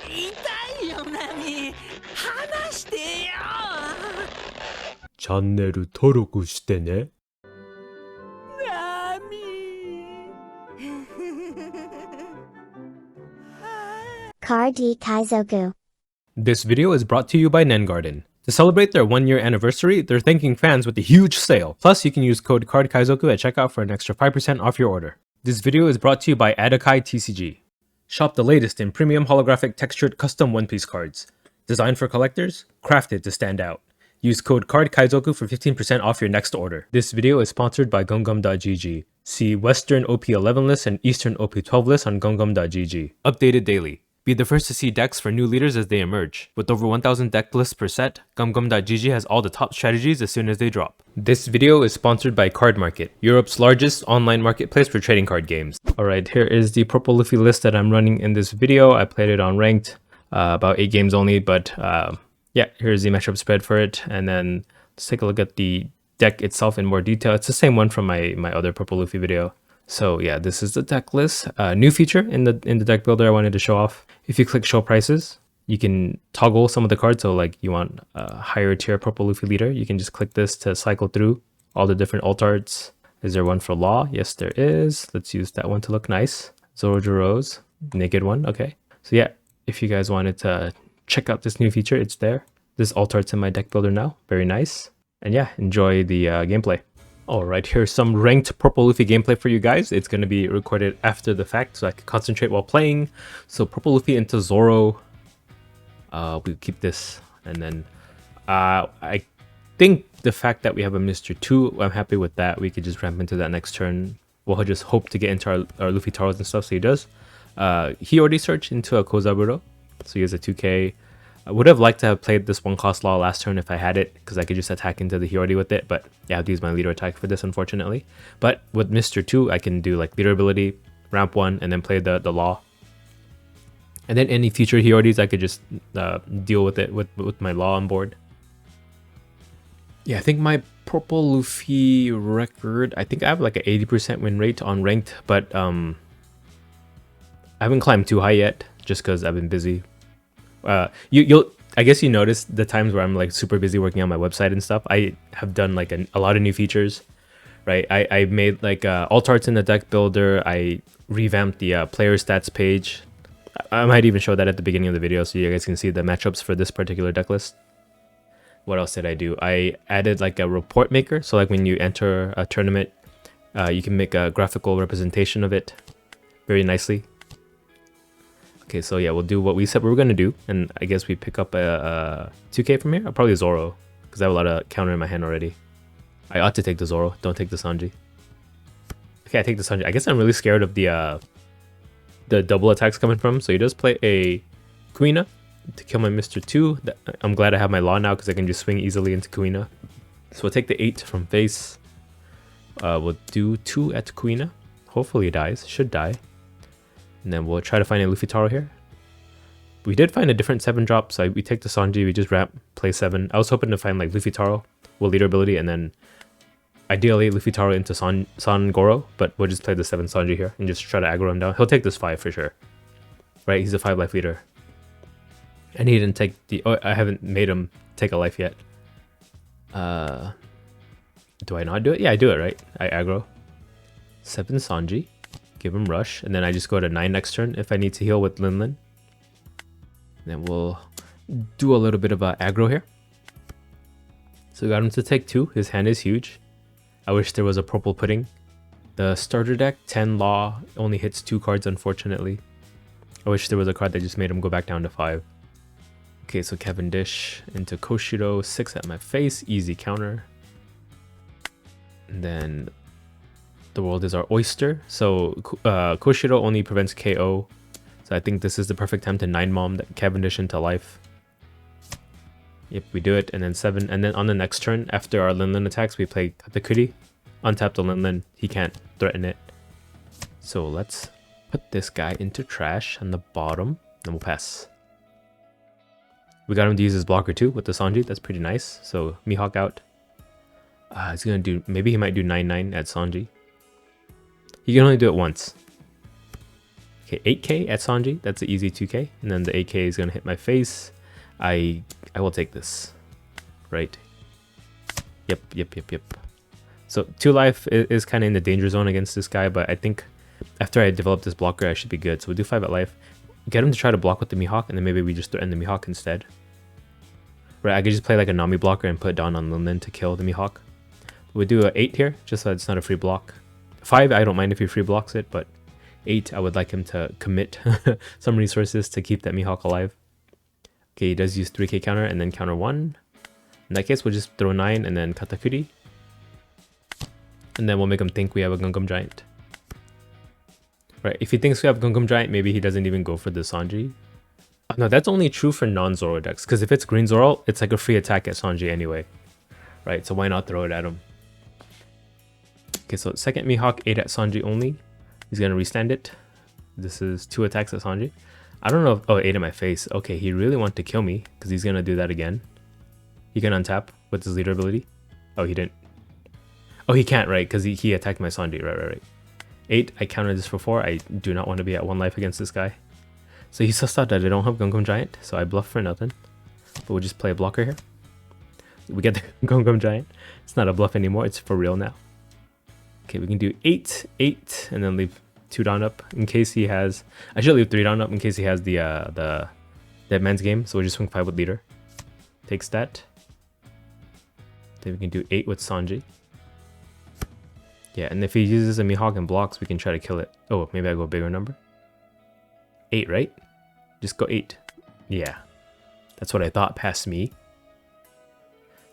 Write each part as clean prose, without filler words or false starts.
痛いよナミ話してよチャンネル登録してね。ナミCard Kaizoku. This video is brought to you by Nengarden. To celebrate their 1-year anniversary, they're thanking fans with a huge sale. Plus, you can use code CARDKaizoku at checkout for an extra 5% off your order. This video is brought to you by Adakai TCG. Shop the latest in premium holographic textured custom One Piece cards. Designed for collectors, crafted to stand out. Use code CARDKaizoku for 15% off your next order. This video is sponsored by gumgum.gg. See Western OP11 list and Eastern OP12 list on gumgum.gg. Updated daily. Be the first to see decks for new leaders as they emerge. With over 1,000 deck lists per set, gumgum.gg has all the top strategies as soon as they drop. This video is sponsored by Card Market, Europe's largest online marketplace for trading card games. Alright, here is the Purple Luffy list that I'm running in this video. I played it on ranked, about 8 games only, but yeah, here's the matchup spread for it. And then let's take a look at the deck itself in more detail. It's the same one from my other Purple Luffy video. So yeah, this is the deck list. New feature in the deck builder I wanted to show off. If you click show prices, you can toggle some of the cards. So like you want a higher tier Purple Luffy leader, you can just click this to cycle through all the different alt arts. Is there one for Law? Yes, there is. Let's use that one to look nice. Zorojiro's naked one. Okay. So yeah, if you guys wanted to check out this new feature, it's there. This alt art's in my deck builder now. Very nice. And yeah, enjoy the gameplay. Alright, here's some ranked Purple Luffy gameplay for you guys. It's going to be recorded after the fact so I can concentrate while playing. So Purple Luffy into Zoro. We'll keep this. And then I think the fact that we have a Mr. 2, I'm happy with that. We could just ramp into that next turn. We'll just hope to get into our Luffy Taros and stuff, so he does. He already searched into a Kozaburo, so he has a 2k. I would have liked to have played this 1-cost Law last turn if I had it, because I could just attack into the Hiyori with it, but yeah, I have to use my leader attack for this, unfortunately. But with Mr. 2, I can do like leader ability, ramp 1, and then play the Law. And then any future Hiyoris, I could just deal with it with my Law on board. Yeah, I think my Purple Luffy record, I think I have like an 80% win rate on ranked, but I haven't climbed too high yet, just because I've been busy. I guess you noticed the times where I'm like super busy working on my website and stuff. I have done like a lot of new features, right? I made like alt arts in the deck builder. I revamped the player stats page. I might even show that at the beginning of the video so you guys can see the matchups for this particular deck list. What else did I do? I added like a report maker. So like when you enter a tournament, you can make a graphical representation of it very nicely. Okay, so yeah, we'll do what we said we were going to do, and I guess we pick up a 2k from here. I'll probably Zoro, because I have a lot of counter in my hand already. I ought to take the Zoro, don't take the Sanji. Okay, I take the Sanji. I guess I'm really scared of the double attacks coming from, so he does play a Kuina to kill my Mr. 2. I'm glad I have my Law now, because I can just swing easily into Kuina. So we'll take the 8 from face. We'll do 2 at Kuina. Hopefully it dies, should die. And then we'll try to find a Luffy Taro here. We did find a different 7-drop, so we take the Sanji, we just ramp, play 7. I was hoping to find like Luffy Taro with leader ability, and then ideally Luffy Taro into San Goro, but we'll just play the 7 Sanji here and just try to aggro him down. He'll take this 5 for sure. Right, he's a 5 life leader. And he didn't take the... Oh, I haven't made him take a life yet. Do I not do it? Yeah, I do it, right? I aggro. 7 Sanji. Give him rush, and then I just go to 9 next turn if I need to heal with Lin. And then we'll do a little bit of aggro here. So we got him to take 2. His hand is huge. I wish there was a purple pudding. The starter deck, 10 Law, only hits 2 cards, unfortunately. I wish there was a card that just made him go back down to 5. Okay, so Cavendish into Koshiro, 6 at my face, easy counter. And then the world is our oyster. So Koshiro only prevents KO. So I think this is the perfect time to 9-mom that Cavendish into life. Yep, we do it. And then 7. And then on the next turn, after our Lin attacks, we play Katakuri. Untap the Lin. He can't threaten it. So let's put this guy into trash on the bottom. Then we'll pass. We got him to use his blocker too with the Sanji. That's pretty nice. So Mihawk out. He's going to do... Maybe he might do 9-9 at Sanji. You can only do it once. Okay, Okay, 8k at Sanji. That's an easy 2k. And then the 8k is going to hit my face. I will take this. Right. Yep. So 2 life is kind of in the danger zone against this guy, but I think after I develop this blocker, I should be good. So we'll do 5 at life. Get him to try to block with the Mihawk, and then maybe we just threaten the Mihawk instead. Right, I could just play like a Nami blocker and put down on Linlin to kill the Mihawk. We'll do a 8 here, just so it's not a free block. 5, I don't mind if he free blocks it, but 8, I would like him to commit some resources to keep that Mihawk alive. Okay, he does use 3k counter and then counter 1. In that case, we'll just throw 9 and then Katakuri. And then we'll make him think we have a Gungam Giant. Right, if he thinks we have Gungam Giant, maybe he doesn't even go for the Sanji. No, that's only true for non-Zoro decks, because if it's green Zoro, it's like a free attack at Sanji anyway. Right, so why not throw it at him? Okay, so second Mihawk, 8 at Sanji only. He's going to restand it. This is 2 attacks at Sanji. I don't know if... Oh, 8 in my face. Okay, he really wanted to kill me, because he's going to do that again. He can untap with his leader ability. Oh, he didn't. Oh, he can't, right, because he attacked my Sanji. Right. 8, I countered this for 4. I do not want to be at 1 life against this guy. So he sussed out that I don't have Gungam Giant, so I bluff for nothing. But we'll just play a blocker here. We get the Gungam Giant. It's not a bluff anymore, it's for real now. Okay, we can do 8, 8, and then leave 2 down up in case he has... I should leave 3 down up in case he has the Dead Man's Game, so we'll just swing 5 with leader. Takes that. Then we can do 8 with Sanji. Yeah, and if he uses a Mihawk and blocks, we can try to kill it. Oh, maybe I go a bigger number. 8, right? Just go 8. Yeah. That's what I thought past me.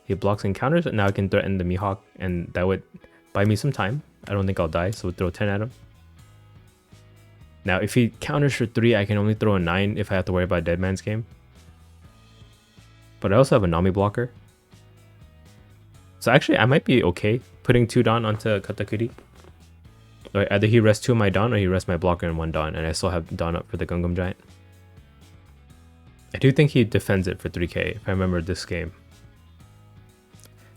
He blocks and counters, and now I can threaten the Mihawk, and that would buy me some time. I don't think I'll die, so we'll throw 10 at him. Now, if he counters for 3, I can only throw a 9 if I have to worry about Dead Man's Game. But I also have a Nami blocker. So actually, I might be okay putting 2 Dawn onto Katakuri. Or either he rests 2 of my Dawn or he rests my blocker and 1 Dawn, and I still have Dawn up for the Gungam Giant. I do think he defends it for 3k, if I remember this game.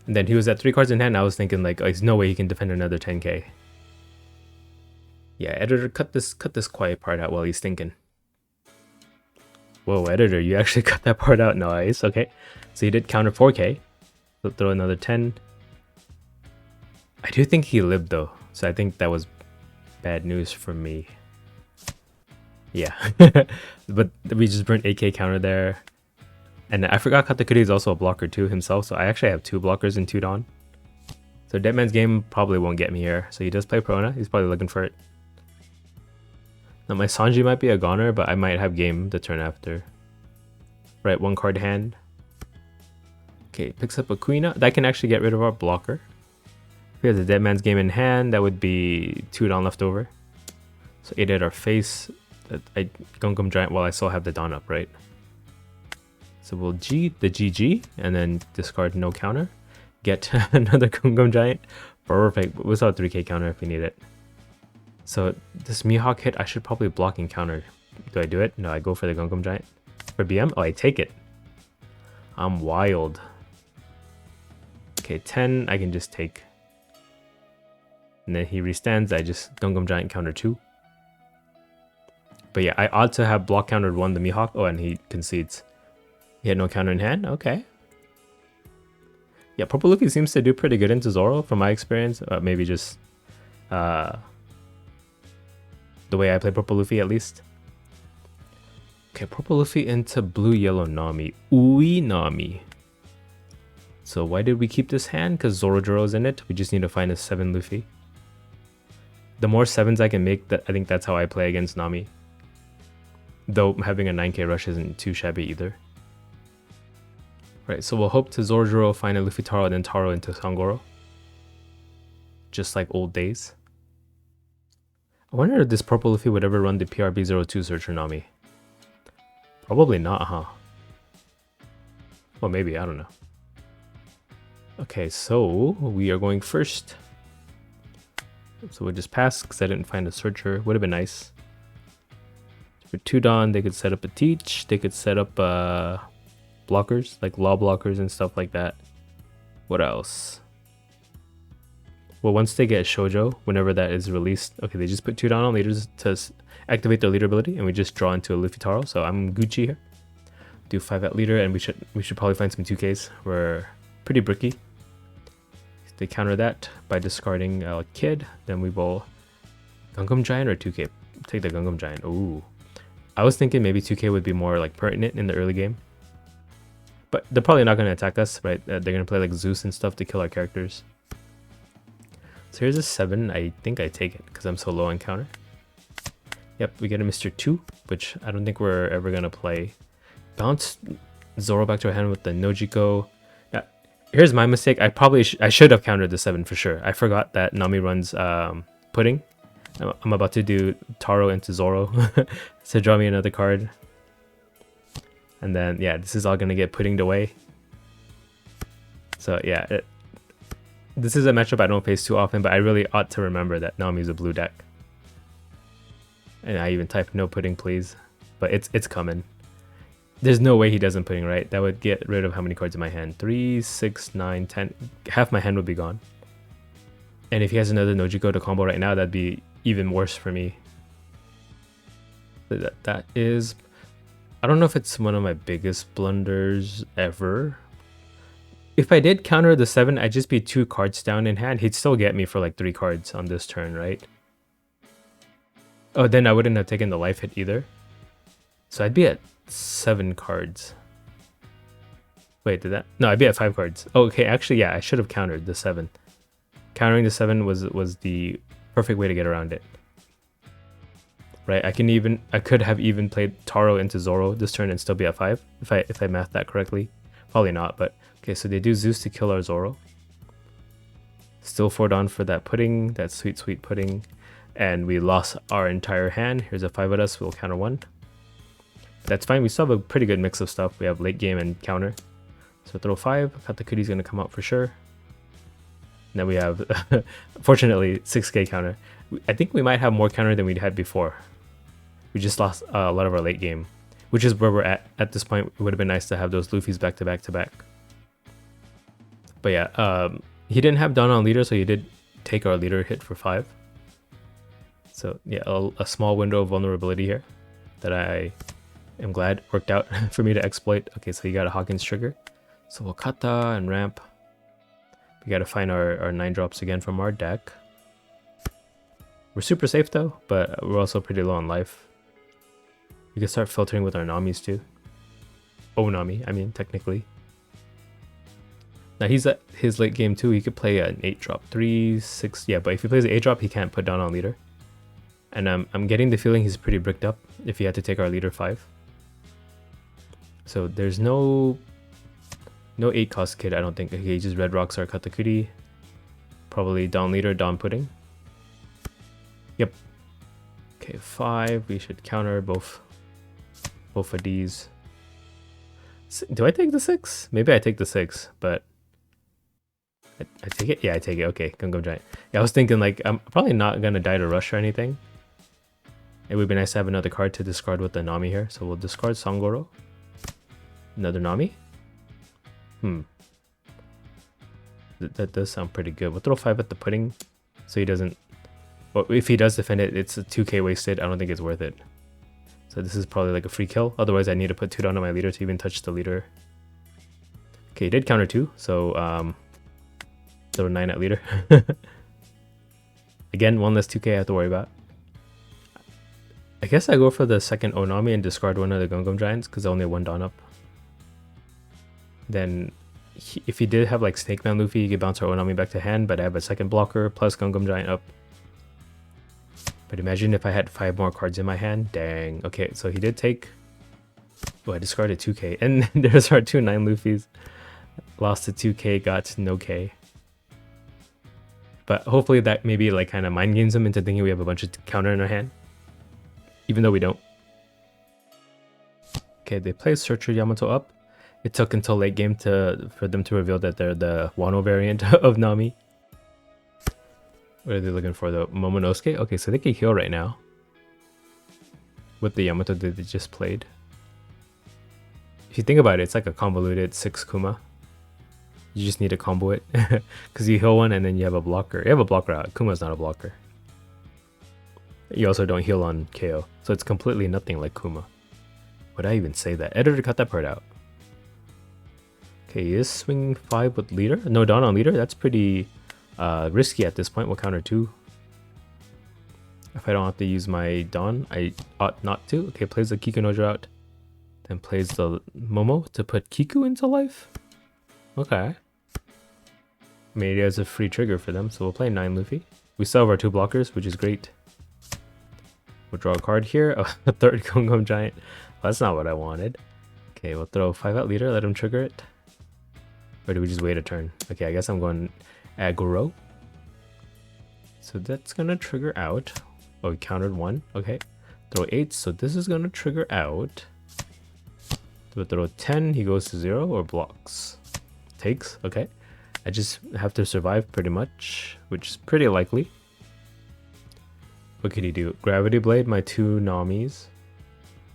And then he was at 3 cards in hand, I was thinking like, oh, there's no way he can defend another 10k. Yeah, editor, cut this quiet part out while he's thinking. Whoa, editor, you actually cut that part out. Nice, okay. So he did counter 4k. So throw another 10. I do think he lived though, so I think that was bad news for me. Yeah, but we just burnt 8k counter there. And I forgot Katakuri is also a blocker too himself, so I actually have 2 blockers and 2 Dawn. So Dead Man's Game probably won't get me here, so he does play Prona, he's probably looking for it. Now my Sanji might be a goner, but I might have game the turn after. Right, 1 card hand. Okay, picks up a Queen. That can actually get rid of our blocker. If he has a Dead Man's Game in hand, that would be 2 Dawn left over. So 8 at our face. I Gungam Giant while I still have the Dawn up, right? So we'll G the GG and then discard no counter. Get another Gungam Giant. Perfect. We'll still have 3k counter if we need it. So this Mihawk hit, I should probably block and counter. Do I do it? No, I go for the Gungam Giant. For BM? Oh, I take it. I'm wild. Okay, 10 I can just take. And then he restands, I just Gungam Giant counter 2. But yeah, I ought to have block countered 1 the Mihawk. Oh, and he concedes. He had no counter in hand? Okay. Yeah, Purple Luffy seems to do pretty good into Zoro from my experience. Maybe just the way I play Purple Luffy at least. Okay, Purple Luffy into Blue Yellow Nami. Ui Nami. So why did we keep this hand? Because Zorojiro's in it. We just need to find a 7 Luffy. The more 7s I can make, I think that's how I play against Nami. Though having a 9k rush isn't too shabby either. Right, so we'll hope to Zorojiro find a Luffy Taro and then Taro into Sangoro. Just like old days. I wonder if this Purple Luffy would ever run the PRB02 Searcher Nami. Probably not, huh? Well, maybe, I don't know. Okay, so we are going first. So we'll just pass because I didn't find a Searcher. Would have been nice. For 2 Dawn, they could set up a Teach. They could set up blockers, like law blockers and stuff like that. What else? Well, once they get Shoujo, whenever that is released, okay, they just put 2 down on leaders to activate their leader ability, and we just draw into a Luffy Taro. So I'm Gucci here. Do 5 at leader, and we should probably find some 2Ks. We're pretty bricky. They counter that by discarding Kid. Then we will Gungam Giant or 2K. Take the Gungam Giant. Ooh, I was thinking maybe 2K would be more like pertinent in the early game, but they're probably not going to attack us, right? They're going to play like Zeus and stuff to kill our characters. So here's a 7. I think I take it because I'm so low on counter. Yep, we get a Mr. 2, which I don't think we're ever going to play. Bounce Zoro back to our hand with the Nojiko. Yeah, here's my mistake. I should have countered the 7 for sure. I forgot that Nami runs Pudding. I'm about to do Taro into Zoro to draw me another card. And then, yeah, this is all going to get puddinged away. So, yeah, this is a matchup I don't face too often, but I really ought to remember that Nami's a blue deck. And I even typed no pudding, please. But it's coming. There's no way he doesn't pudding, right? That would get rid of how many cards in my hand? 3, 6, 9, 10. Half my hand would be gone. And if he has another Nojiko to combo right now, that'd be even worse for me. That is... I don't know if it's one of my biggest blunders ever. If I did counter the 7, I'd just be 2 cards down in hand. He'd still get me for like 3 cards on this turn, right? Oh, then I wouldn't have taken the life hit either. So I'd be at 7 cards. Wait, did that? No, I'd be at 5 cards. Oh, okay, actually, yeah, I should have countered the 7. Countering the 7 was the perfect way to get around it. Right, I could have even played Taro into Zoro this turn and still be at 5 if I mathed that correctly. Probably not, but okay, so they do Zeus to kill our Zoro. Still 4 down for that pudding, that sweet, sweet pudding. And we lost our entire hand. Here's a 5 at us, we'll counter 1. That's fine, we still have a pretty good mix of stuff. We have late game and counter. So throw 5, Katakuri's gonna come out for sure. And then we have, fortunately, 6k counter. I think we might have more counter than we'd had before. We just lost a lot of our late game, which is where we're at this point. It would have been nice to have those Luffy's back to back to back. But yeah, he didn't have down on leader, so he did take our leader hit for 5. So yeah, a small window of vulnerability here that I am glad worked out for me to exploit. Okay, so you got a Hawkins trigger. So we'll kata and ramp. We got to find our 9 drops again from our deck. We're super safe though, but we're also pretty low on life. We can start filtering with our Namis too. Oh, Nami, I mean, technically. Now he's at his late game too. He could play an 8 drop, 3, 6. Yeah, but if he plays an 8 drop, he can't put down on leader. And I'm getting the feeling he's pretty bricked up if he had to take our leader 5. So there's no 8 cost kid, I don't think. Okay, he just red rocks our Katakuri. Probably down leader, down pudding. Yep. Okay, 5. We should counter both of these. Do I take the 6? Maybe I take the 6, but I take it? Yeah, I take it. Okay, Gungam Giant. Yeah, I was thinking like I'm probably not gonna die to rush or anything. It would be nice to have another card to discard with the Nami here. So we'll discard Sangoro. Another Nami. That does sound pretty good. We'll throw 5 at the pudding so he doesn't... Well, if he does defend it, it's a 2k wasted. I don't think it's worth it. So this is probably like a free kill. Otherwise, I need to put 2 down on my leader to even touch the leader. Okay, he did counter 2. So, throw 9 at leader. Again, 1 less 2k I have to worry about. I guess I go for the second Onami and discard one of the Gungam Giants because I only have 1 down up. Then, if he did have like Snake Man Luffy, he could bounce our Onami back to hand, but I have a second blocker plus Gungam Giant up. But imagine if I had 5 more cards in my hand. Dang. Okay, so he did take... Oh, I discarded 2k. And there's our 2 9 Luffys. Lost to 2k, got no k. But hopefully that maybe like kind of mind games him into thinking we have a bunch of counter in our hand. Even though we don't. Okay, they play Searcher Yamato up. It took until late game for them to reveal that they're the Wano variant of Nami. What are they looking for though? Momonosuke? Okay, so they can heal right now. With the Yamato that they just played. If you think about it, it's like a convoluted 6 Kuma. You just need to combo it. Because you heal one and then you have a blocker. You have a blocker out. Kuma's not a blocker. You also don't heal on KO. So it's completely nothing like Kuma. Would I even say that? Editor, cut that part out. Okay, he is swinging 5 with leader. No Dawn on leader. That's pretty risky at this point. We'll counter 2. If I don't have to use my Dawn, I ought not to. Okay, plays the Kiku Nojo out. Then plays the Momo to put Kiku into life. Okay. Maybe there's a free trigger for them, so we'll play 9 Luffy. We still have our 2 blockers, which is great. We'll draw a card here. Oh, a third Gum Giant. Well, that's not what I wanted. Okay, we'll throw 5 at leader, let him trigger it. Or do we just wait a turn? Okay, I guess I'm going aggro. So that's gonna trigger out. Oh, we countered 1. Okay. Throw 8, so this is gonna trigger out. So throw 10, he goes to 0 or blocks. Takes, okay. I just have to survive pretty much, which is pretty likely. What could he do? Gravity Blade, my 2 Namis.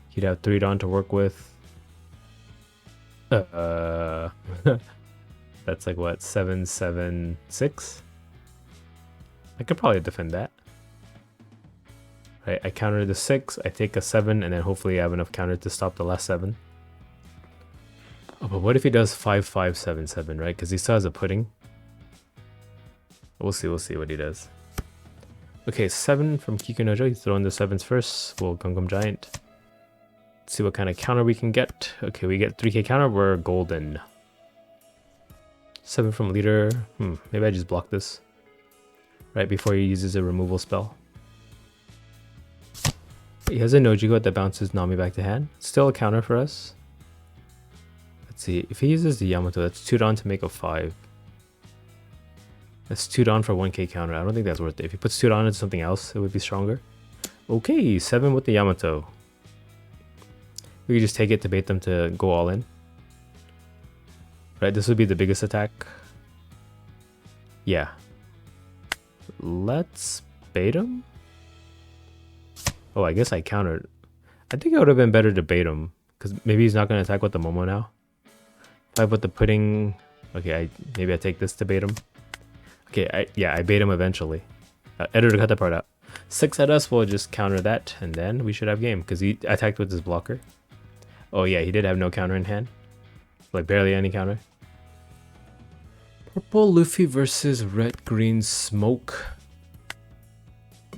He'd have 3 Dawn to work with. That's like what, 7, 7, 6? I could probably defend that. Right, I counter the 6, I take a 7, and then hopefully I have enough counter to stop the last 7. Oh, but what if he does 5, 5, 7, 7, right? Because he still has a pudding. We'll see what he does. Okay, 7 from Kiku Nojo. He's throwing the 7s first. We'll Gum Giant. Let's see what kind of counter we can get. Okay, we get 3k counter. We're golden. 7 from leader. Maybe I just block this. Right before he uses a removal spell. He has a Nojigo that bounces Nami back to hand. Still a counter for us. Let's see. If he uses the Yamato, that's 2 Dawn to make a 5. That's 2 Dawn for 1k counter. I don't think that's worth it. If he puts 2 Dawn into something else, it would be stronger. Okay, 7 with the Yamato. We could just take it to bait them to go all in. Right, this would be the biggest attack. Yeah. Let's bait him? Oh, I guess I countered. I think it would have been better to bait him. Because maybe he's not going to attack with the Momo now. 5 with the pudding. Okay, maybe I take this to bait him. Okay, I bait him eventually. Editor, cut that part out. 6 at us, we'll just counter that. And then we should have game. Because he attacked with his blocker. Oh yeah, he did have no counter in hand. Like barely any counter. Purple Luffy versus red green smoke.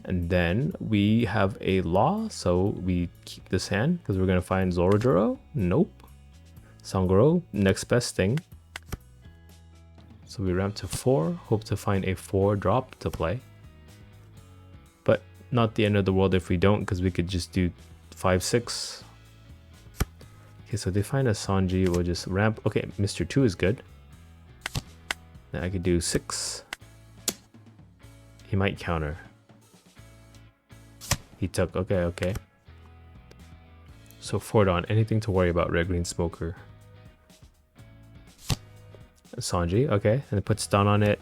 And then we have a law, so we keep this hand because we're gonna find Zorojuro. Nope. Sangoro, next best thing. So we ramp to 4, hope to find a 4 drop to play. But not the end of the world if we don't, because we could just do 5, 6. Okay, so they find a Sanji, we'll just ramp. Okay, Mr. 2 is good. Then I could do 6. He might counter. He took, okay. So 4 Dawn, anything to worry about, red green smoker. Sanji, okay, and it puts Dawn on it.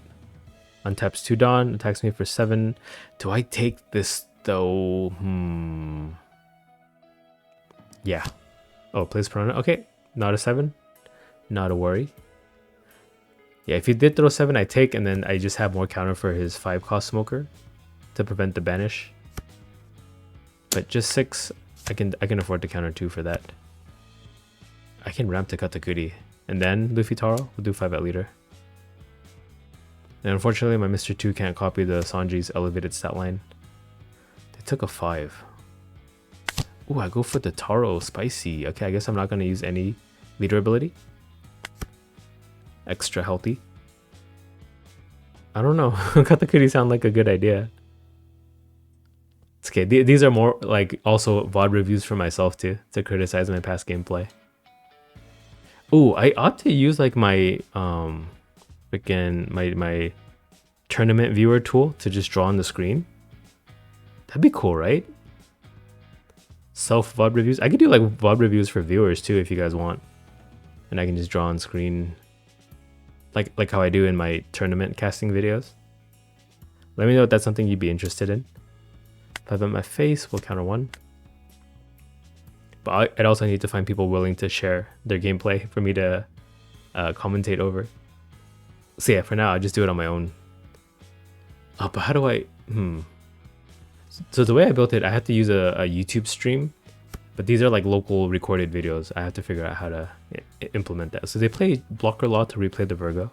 Untaps 2 Dawn, attacks me for 7. Do I take this though? Yeah. Oh, plays Piranha. Okay, not a 7. Not a worry. Yeah, if he did throw 7, I take, and then I just have more counter for his 5 cost smoker to prevent the banish. But just 6, I can afford to counter 2 for that. I can ramp to Katakuri. And then Luffy Taro will do 5 at leader. And unfortunately my Mr. 2 can't copy the Sanji's elevated stat line. They took a 5. Ooh, I go for the Taro, spicy. Okay, I guess I'm not going to use any leader ability. Extra healthy. I don't know. Katakuri sound like a good idea. It's okay. These are more like also VOD reviews for myself too, to criticize my past gameplay. Ooh, I ought to use like my my tournament viewer tool to just draw on the screen. That'd be cool, right? Self VOD reviews. I could do like VOD reviews for viewers too if you guys want. And I can just draw on screen like how I do in my tournament casting videos. Let me know if that's something you'd be interested in. If I have it in my face, we'll counter 1. But I'd also need to find people willing to share their gameplay for me to commentate over. So yeah, for now, I'll just do it on my own. Oh, but how do I... So the way I built it, I had to use a YouTube stream. But these are like local recorded videos. I have to figure out how to implement that. So they play blocker law to replay the Virgo.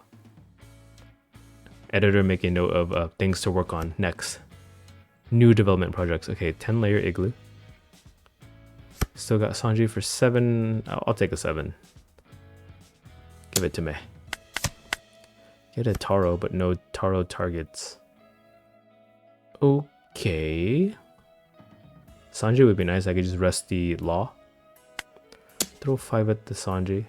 Editor making note of things to work on next. New development projects. Okay, 10 layer igloo. Still got Sanji for 7. I'll take a 7. Give it to me. Get a Taro, but no Taro targets. Okay. Sanji would be nice. I could just rest the law. Throw 5 at the Sanji.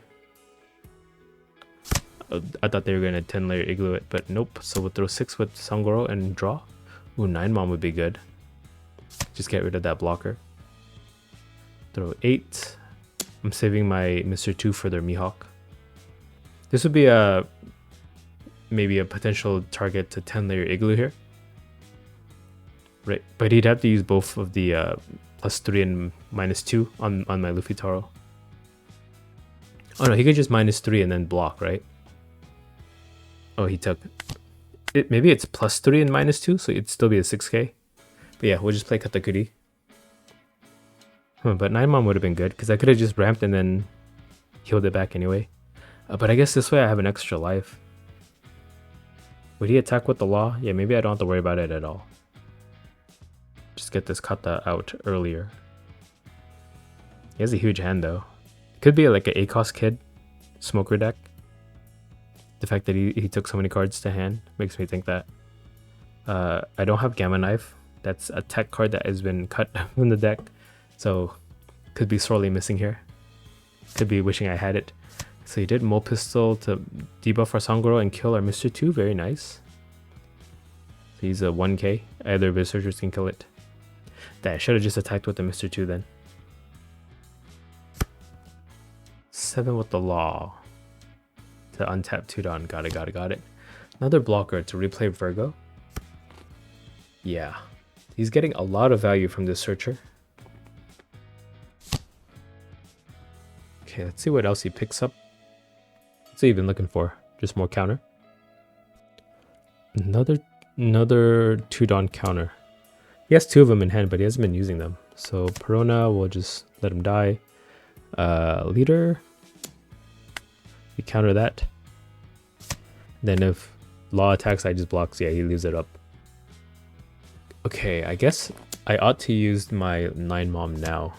I thought they were going to 10 layer igloo it, but nope. So we'll throw 6 with Sangoro and draw. Ooh, 9 mom would be good. Just get rid of that blocker. Throw 8. I'm saving my Mr. 2 for their Mihawk. This would be maybe a potential target to 10 layer igloo here. Right, but he'd have to use both of the +3 and -2 on my Luffy Taro. Oh no, he could just -3 and then block, right? Oh, he took it. Maybe it's +3 and -2, so it'd still be a 6k. But yeah, we'll just play Katakuri. But 9 mom would have been good because I could have just ramped and then healed it back anyway. But I guess this way I have an extra life. Would he attack with the law? Yeah, maybe I don't have to worry about it at all. Just get this kata out earlier. He has a huge hand though. Could be like an ACOS kid smoker deck. The fact that he took so many cards to hand makes me think that. I don't have Gamma Knife. That's a tech card that has been cut from the deck. So could be sorely missing here. Could be wishing I had it. So he did Mole Pistol to debuff our Sangoro and kill our Mr. 2. Very nice. So he's a 1k. Either of his searchers can kill it. That I should have just attacked with the Mr. 2 then. 7 with the law. To untap 2 down. Got it. Another blocker to replay Virgo. Yeah. He's getting a lot of value from this searcher. Okay, let's see what else he picks up. What's he even looking for? Just more counter. Another 2-don counter. He has 2 of them in hand, but he hasn't been using them. So Perona, we'll just let him die. Leader. We counter that. Then if law attacks, I just blocks. Yeah, he leaves it up. Okay, I guess I ought to use my 9 mom now.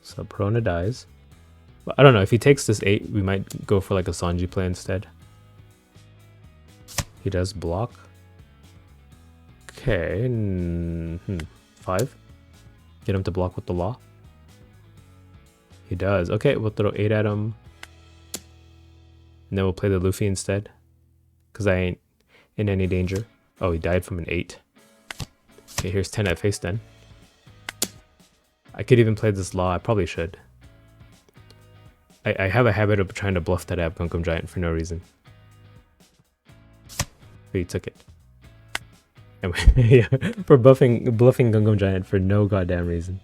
So Perona dies. But I don't know, if he takes this 8, we might go for like a Sanji play instead. He does block. Okay, 5. Get him to block with the law. He does. Okay, we'll throw 8 at him. And then we'll play the Luffy instead. Because I ain't in any danger. Oh, he died from an 8. Okay, here's 10 at face then. I could even play this law. I probably should. I have a habit of trying to bluff that I have Gunkum Giant for no reason. But he took it. Yeah, for bluffing Gunkum Giant for no goddamn reason.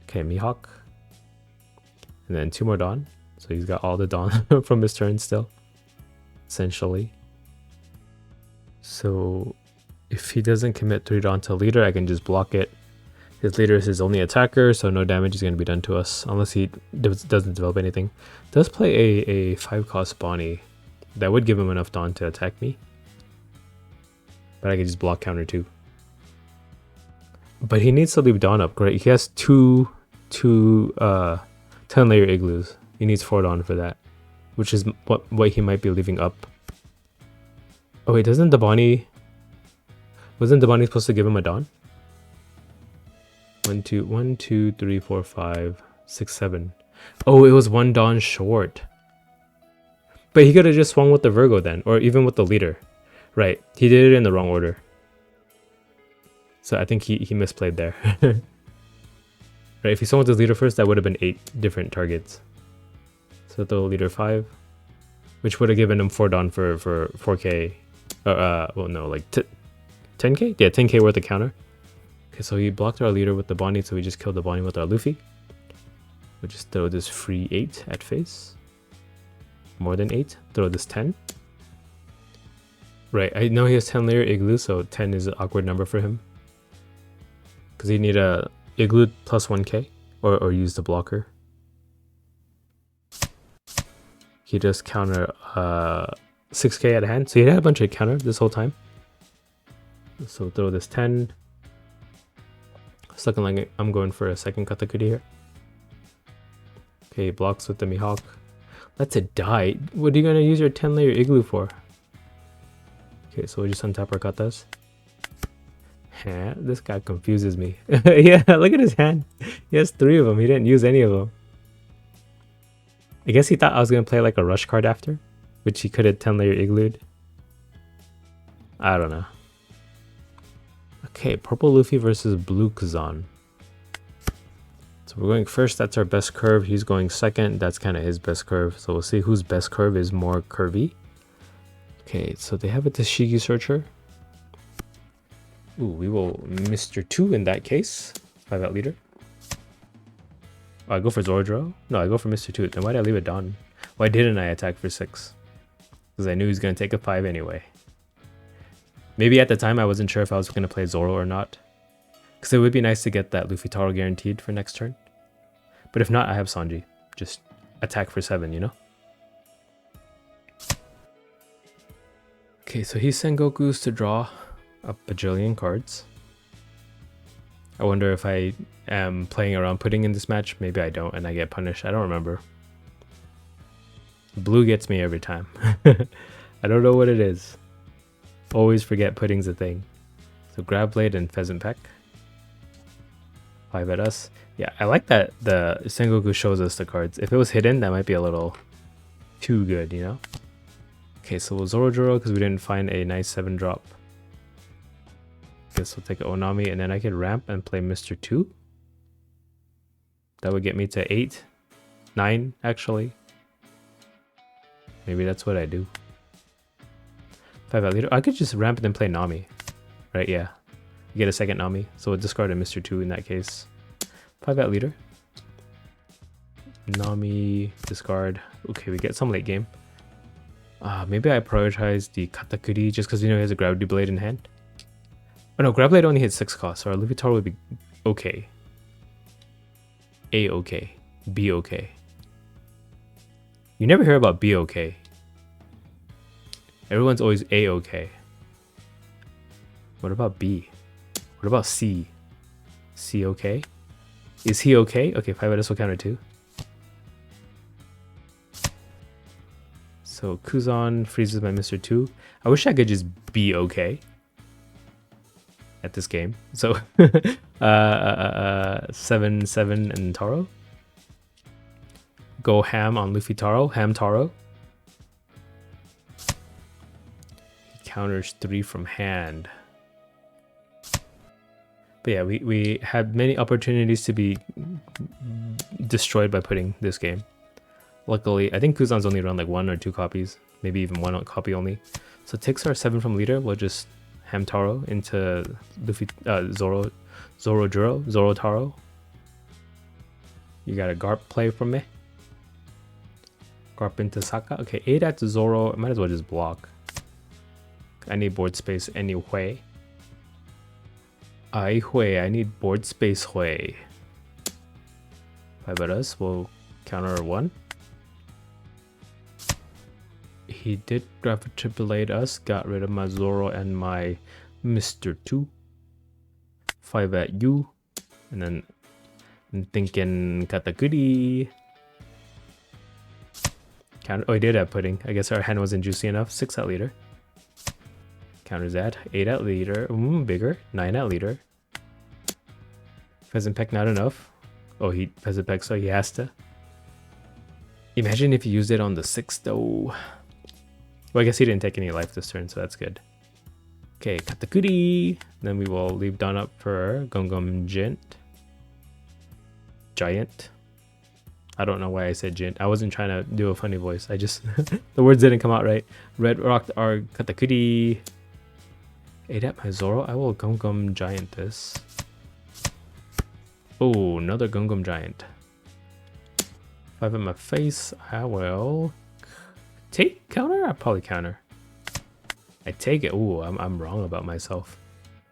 Okay, Mihawk. And then 2 more Dawn. So he's got all the Dawn from his turn still. Essentially. So if he doesn't commit 3 Dawn to leader, I can just block it. His leader is his only attacker, so no damage is going to be done to us unless he doesn't develop anything. Does play a 5-cost Bonnie. That would give him enough Dawn to attack me. But I can just block counter too. But he needs to leave Dawn up, right? He has two 10-layer igloos. He needs 4 Dawn for that, which is what he might be leaving up. Oh wait, wasn't the Bonnie supposed to give him a Dawn? 1, 2, 3, 4, 5, 6, 7. Oh, it was 1 Dawn short. But he could have just swung with the Virgo then, or even with the leader. Right, he did it in the wrong order. So I think he misplayed there. Right, if he swung with his leader first, that would have been 8 different targets. So the leader 5, which would have given him 4 Dawn for 4k. Well, no, like 10k? Yeah, 10k worth of counter. Okay, so he blocked our leader with the Bonnie, so we just killed the Bonnie with our Luffy. We'll just throw this free 8 at face. more than 8. Throw this 10. Right, I know he has 10 layer igloo, so 10 is an awkward number for him. Because he need a igloo plus 1k, or use the blocker. He just counter 6k at a hand, so he had a bunch of counter this whole time. So throw this 10. It's looking like I'm going for a second Katakuri here. Okay, blocks with the Mihawk. That's a die. What are you gonna use your 10 layer igloo for? Okay, so we'll just untap our katas. Huh, this guy confuses me. Yeah, look at his hand. He has 3 of them. He didn't use any of them. I guess he thought I was gonna play like a rush card after, which he could have 10 layer iglooed. I don't know. Okay, purple Luffy versus blue Kazan. So we're going first. That's our best curve. He's going second. That's kind of his best curve. So we'll see whose best curve is more curvy. Okay, so they have a Tashigi Searcher. Ooh, we will Mr. 2 in that case. 5 out leader. Oh, I go for Zordro? No, I go for Mr. 2. Then why did I leave it on? Why didn't I attack for 6? Because I knew he was going to take a 5 anyway. Maybe at the time I wasn't sure if I was going to play Zoro or not. Because it would be nice to get that Luffy Taro guaranteed for next turn. But if not, I have Sanji. Just attack for 7, you know? Okay, so he sent Goku's to draw a bajillion cards. I wonder if I am playing around pudding in this match. Maybe I don't and I get punished. I don't remember. Blue gets me every time. I don't know what it is. Always forget pudding's a thing. So Grab Blade and Pheasant Peck. 5 at us. Yeah, I like that the Sengoku shows us the cards. If it was hidden, that might be a little too good, you know? Okay, so we'll Zorojuro because we didn't find a nice 7 drop. Guess we'll take Onami and then I can ramp and play Mr. 2. That would get me to 8, 9 actually. Maybe that's what I do. 5 out leader. I could just ramp and then play Nami. Right, yeah. You get a second Nami. So we'll discard a Mr. 2 in that case. 5 out leader. Nami, discard. Okay, we get some late game. Maybe I prioritize the Katakuri just because you know he has a Gravity Blade in hand. Oh no, Grab Blade only hits 6 costs, so our Luffy Taro would be okay. A-okay. B-okay. You never hear about B-okay. Everyone's always A-okay. What about B? What about C? C okay? Is he okay? Okay, 5 at will counter 2. So Kuzan freezes my Mr. 2. I wish I could just be okay at this game. So 7, 7 and Taro. Go ham on Luffy Taro. Ham Taro. He counters 3 from hand. But yeah, we had many opportunities to be destroyed by putting this game. Luckily, I think Kuzan's only around like 1 or 2 copies, maybe even 1 copy only. So takes our 7 from leader. We'll just ham Taro into Luffy, Zoro Taro. You got a Garp play from me. Garp into Saka. Okay, 8 at Zoro. I might as well just block. I need board space anyway. I need board space. 5 at us. We'll counter 1. He did Gravity Blade us. Got rid of my Zoro and my Mr. 2. 5 at you. And then I'm thinking Katakuri. Counter. Oh, he did have pudding. I guess our hand wasn't juicy enough. 6 at leader. Counters that. 8 at leader. Bigger. 9 at leader. Pheasant Peck not enough. Oh, he Pheasant Peck, so he has to. Imagine if he used it on the 6 though. Well, I guess he didn't take any life this turn, so that's good. Okay, Katakuri. Then we will leave Dawn up for Gum Giant. I don't know why I said Jint. I wasn't trying to do a funny voice. I just the words didn't come out right. Red rocked our Katakuri. 8 at my Zoro. I will Gum Giant this. Oh, another Gum Giant. 5 at my face. I will take counter? I probably counter. I take it. Ooh, I'm wrong about myself.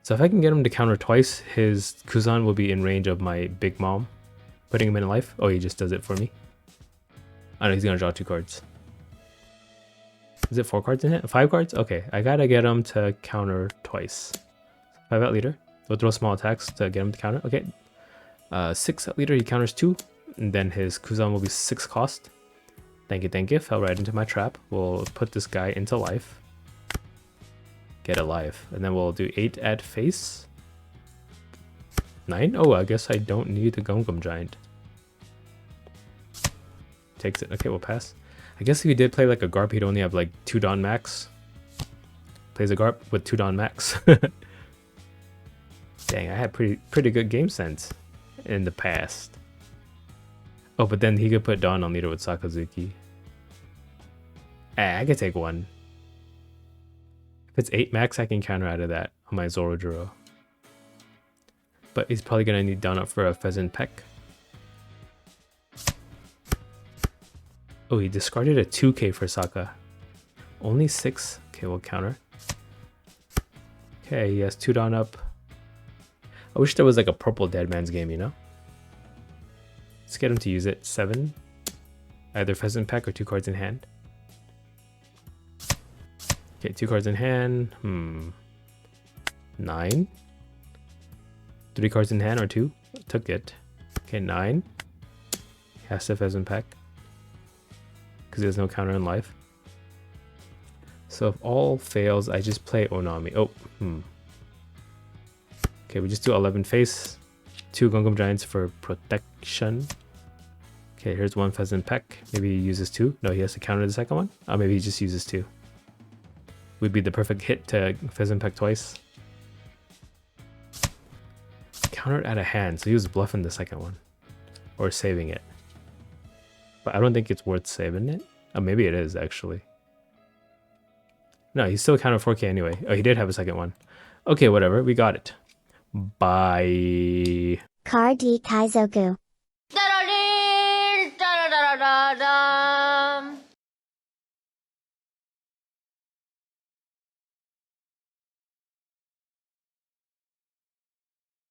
So if I can get him to counter twice, his Kuzan will be in range of my Big Mom. Putting him in life. Oh, he just does it for me. I know he's gonna draw 2 cards. Is it 4 cards in it? 5 cards? Okay, I gotta get him to counter twice. 5 at leader. We'll throw small attacks to get him to counter. Okay. 6 at leader, he counters 2. And then his Kuzan will be 6 cost. Thank you, thank you. Fell right into my trap. We'll put this guy into life. Get alive. And then we'll do 8 at face. 9? Oh, I guess I don't need the Gum Gum Giant. Takes it. Okay, we'll pass. I guess if he did play like a Garp, he'd only have like 2 Dawn max. Plays a Garp with 2 Dawn max. Dang, I had pretty good game sense in the past. Oh, but then he could put Dawn on leader with Sakazuki. I could take 1. If it's 8 max, I can counter out of that on my Zorojuro. But he's probably gonna need Dawn up for a Pheasant Peck. Oh, he discarded a 2k for Saka. Only 6. Okay, we'll counter. Okay, he has 2 Dawn up. I wish there was like a purple Dead Man's game, you know? Let's get him to use it. 7. Either Pheasant Peck or 2 cards in hand. Okay, 2 cards in hand. 9. 3 cards in hand or 2. Took it. Okay, 9. He has to Pheasant Peck. Because he has no counter in life. So if all fails, I just play Onami. Oh, Okay, we just do 11 face. 2 Gungam Giants for protection. Okay, here's 1 Pheasant Peck. Maybe he uses 2. No, he has to counter the second one. Oh, maybe he just uses 2. Would be the perfect hit to Pheasant Peck twice. Countered out of hand, so he was bluffing the second one. Or saving it. But I don't think it's worth saving it. Oh, maybe it is, actually. No, he's still countered 4k anyway. Oh, he did have a second one. Okay, whatever. We got it. Bye. Car D Kaizoku.